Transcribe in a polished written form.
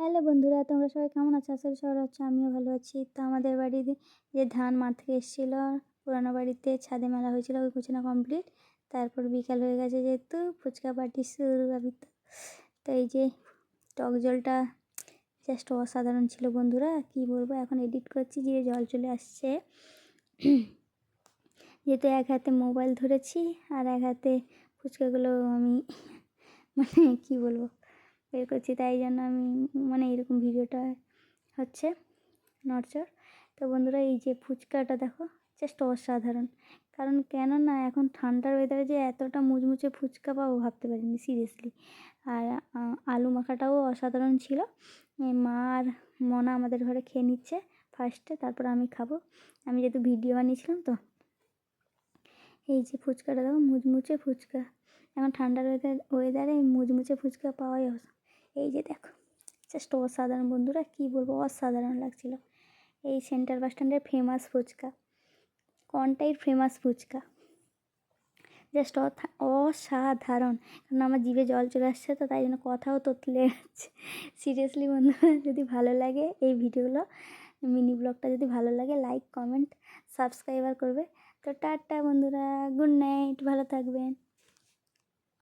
Hello বন্ধুরা, তোমরা সবাই কেমন আছো? আশা করি সবাই আছো, আমিও ভালো আছি। তো আমাদের বাড়িতে যে ধান মাঠ থেকে এসেছিলো, পুরানো বাড়িতে ছাদে মেলা হয়েছিল, ওই গোছানো কমপ্লিট। তারপর বিকাল হয়ে গেছে, যেহেতু ফুচকা পার্টি শুরু হবে। তো এই যে টক জলটা জাস্ট অসাধারণ ছিল বন্ধুরা, কি বলবো। এখন এডিট করছি, যে জল চলে আসছে। যেহেতু এক হাতে মোবাইল ধরেছি আর এক হাতে ফুচকাগুলো আমি কি বলবো বের করছি, তাই জন্য আমি এরকম ভিডিওটা হচ্ছে নড়চড়। তো বন্ধুরা, এই যে ফুচকাটা দেখো, জাস্ট অসাধারণ। কারণ কেন না, এখন ঠান্ডার ওয়েদারে যে এতটা মুচমুচে ফুচকা পাবো ভাবতে পারিনি সিরিয়াসলি। আর আলু মাখাটাও অসাধারণ ছিল। মা আর মনা আমাদের ঘরে খেয়ে নিচ্ছে ফার্স্টে, তারপর আমি খাবো। আমি যেহেতু ভিডিও বানিয়েছিলাম, তো এই যে ফুচকাটা দেখো, মুচমুচে ফুচকা। এখন ঠান্ডার ওয়েদারে এই মুচমুচে ফুচকা পাওয়াই এই যে দেখো, জাস্ট অসাধারণ বন্ধুরা, কী বলবো, অসাধারণ লাগছিল। এই সেন্টার বাস স্ট্যান্ডের ফেমাস ফুচকা, কন্টাইর ফেমাস ফুচকা, জাস্ট অসাধারণ। কারণ আমার জিভে জল চলে আসছে, তো তাই জন্য কথাও তোতলে যাচ্ছে সিরিয়াসলি বন্ধুরা। যদি ভালো লাগে এই ভিডিওগুলো, মিনি ব্লগটা যদি ভালো লাগে, লাইক কমেন্ট সাবস্ক্রাইবার করবে। তো টাটা বন্ধুরা, গুড নাইট, ভালো থাকবেন।